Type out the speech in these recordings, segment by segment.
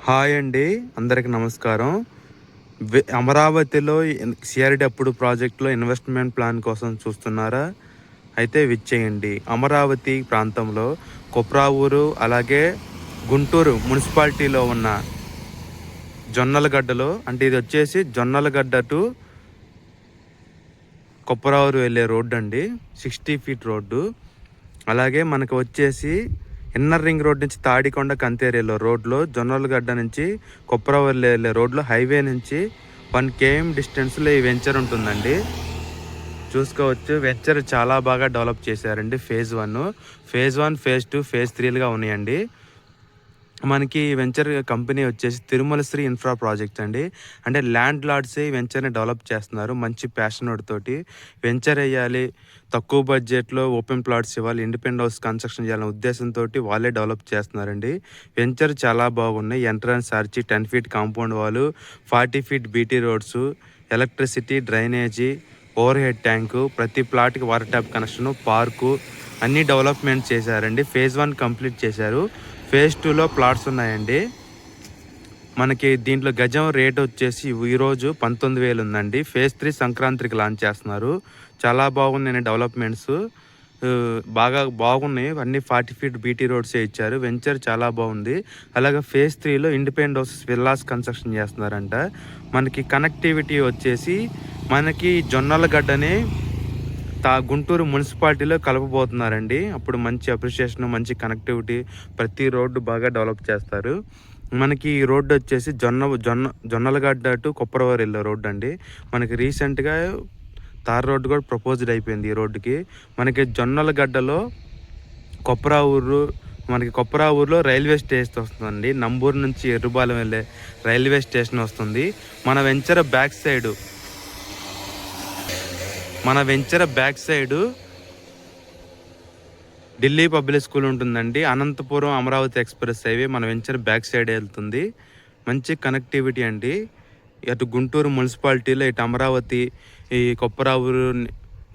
Hi అండి, అందరికి నమస్కారం. అమరావతిలో సిఆర్డి అప్పుడు ప్రాజెక్టులో ఇన్వెస్ట్మెంట్ ప్లాన్ కోసం చూస్తున్నారా? అయితే విచ్చేయండి. అమరావతి ప్రాంతంలో కొప్రావూరు అలాగే గుంటూరు మున్సిపాలిటీలో ఉన్న జొన్నలగడ్డలో, అంటే ఇది వచ్చేసి జొన్నలగడ్డ టు కొప్రావూరు వెళ్ళే రోడ్డు అండి, 60 ఫీట్ రోడ్డు. అలాగే మనకు వచ్చేసి ఇన్నర్ రింగ్ రోడ్ నుంచి తాడికొండ కంతేరిలో రోడ్లో, జొన్నలగడ్డ నుంచి కొప్రావూరు వెళ్ళే రోడ్లో హైవే నుంచి 1 km డిస్టెన్స్లో ఈ వెంచర్ ఉంటుందండి. చూసుకోవచ్చు, వెంచర్ చాలా బాగా డెవలప్ చేశారండి. ఫేజ్ 1, ఫేజ్ 2, ఫేజ్ 3లుగా ఉన్నాయండి. మనకి వెంచర్ కంపెనీ వచ్చేసి తిరుమల శ్రీ ఇన్ఫ్రా ప్రాజెక్ట్స్ అండి. అంటే ల్యాండ్ లార్డ్సే ఈ వెంచర్ని డెవలప్ చేస్తున్నారు. మంచి ప్యాషనోడ్ తోటి వెంచర్ వేయాలి, తక్కువ బడ్జెట్లో ఓపెన్ ప్లాట్స్ ఇవ్వాలి, ఇండిపెండెంట్ హౌస్ కన్స్ట్రక్షన్ చేయాలనే ఉద్దేశంతో వాళ్ళే డెవలప్ చేస్తున్నారండి. వెంచర్ చాలా బాగున్నాయి. ఎంట్రన్స్ ఆర్చి, 10 ఫీట్ కాంపౌండ్ వాళ్ళు, 40 feet BT roads, electricity, drainage, over head tank, ప్రతి ప్లాట్కి వాటర్ ట్యాప్ కనెక్షను, పార్కు అన్నీ డెవలప్మెంట్ చేశారండి. ఫేజ్ 1 కంప్లీట్ చేశారు. ఫేజ్ 2లో ప్లాట్స్ ఉన్నాయండి. మనకి దీంట్లో గజం రేట్ వచ్చేసి ఈరోజు 19,000 ఉందండి. ఫేజ్ 3 సంక్రాంతికి లాంచ్ చేస్తున్నారు. చాలా బాగున్నాయి డెవలప్మెంట్స్, బాగా బాగున్నాయి. అన్ని 40 ఫీట్ బీటీ రోడ్సే ఇచ్చారు. వెంచర్ చాలా బాగుంది. అలాగే ఫేజ్ 3లో ఇండిపెండెంట్ హౌసెస్, విల్లాస్ కన్స్ట్రక్షన్ చేస్తున్నారంట. మనకి కనెక్టివిటీ వచ్చేసి మనకి జొన్నలగడ్డని గుంటూరు మున్సిపాలిటీలో కలపబోతున్నారండి. అప్పుడు మంచి అప్రిషియేషన్, మంచి కనెక్టివిటీ, ప్రతి రోడ్డు బాగా డెవలప్ చేస్తారు. మనకి ఈ రోడ్డు వచ్చేసి జొన్నలగడ్డ టు కొప్పరవారు వెళ్ళే రోడ్డు అండి. మనకి రీసెంట్గా తార్ రోడ్డు కూడా ప్రపోజ్డ్ అయిపోయింది ఈ రోడ్డుకి. మనకి జొన్నలగడ్డలో కొప్పరావూరులో రైల్వే స్టేషన్ వస్తుందండి. నంబూరు నుంచి ఎర్రుబాలెం వెళ్ళే రైల్వే స్టేషన్ వస్తుంది. మన venture back side Delhi public school ఉంటుందండి. అనంతపురం అమరావతి ఎక్స్ప్రెస్ హైవే మన వెంచర్ బ్యాక్ సైడ్ వెళ్తుంది. మంచి కనెక్టివిటీ అండి. అటు గుంటూరు మున్సిపాలిటీలో, ఇటు అమరావతి, ఈ కొప్పరావూరు,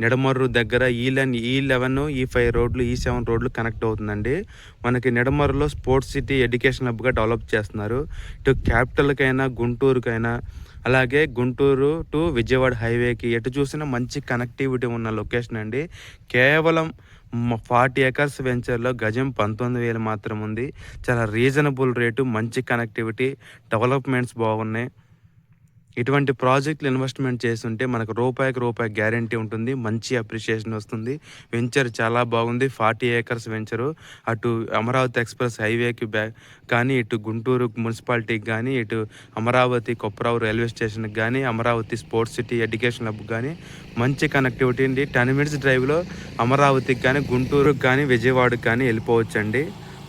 నిడమర్రు దగ్గర E11, E5 రోడ్లు, E7 రోడ్లు కనెక్ట్ అవుతుందండి. మనకి నిడమర్రులో స్పోర్ట్స్ సిటీ, ఎడ్యుకేషన్ హబ్గా డెవలప్ చేస్తున్నారు. ఇటు క్యాపిటల్కైనా, గుంటూరుకైనా, అలాగే గుంటూరు టు విజయవాడ హైవేకి ఎటు చూసినా మంచి కనెక్టివిటీ ఉన్న లొకేషన్ అండి. కేవలం 40 ఎకర్స్ వెంచర్లో గజం 19,000 మాత్రం ఉంది. చాలా రీజనబుల్ రేటు, మంచి కనెక్టివిటీ, డెవలప్మెంట్స్ బాగున్నాయి. ఇటువంటి ప్రాజెక్టులు ఇన్వెస్ట్మెంట్ చేస్తుంటే మనకు రూపాయికి రూపాయి గ్యారంటీ ఉంటుంది. మంచి అప్రిషియేషన్ వస్తుంది. వెంచర్ చాలా బాగుంది. 40 ఏకర్స్ వెంచరు. అటు అమరావతి ఎక్స్ప్రెస్ హైవేకి కానీ, ఇటు గుంటూరు మున్సిపాలిటీకి కానీ, ఇటు అమరావతి కొప్పరావూరు రైల్వే స్టేషన్కి కానీ, అమరావతి స్పోర్ట్స్ సిటీ, ఎడ్యుకేషన్ హబ్కి కానీ మంచి కనెక్టివిటీ అండి. 10 మినిట్స్ డ్రైవ్లో అమరావతికి కానీ, గుంటూరుకి కానీ, విజయవాడకి కానీ వెళ్ళిపోవచ్చండి.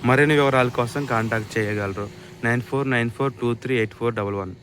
మరిన్ని వివరాల కోసం కాంటాక్ట్ చేయగలరు. 9494238411.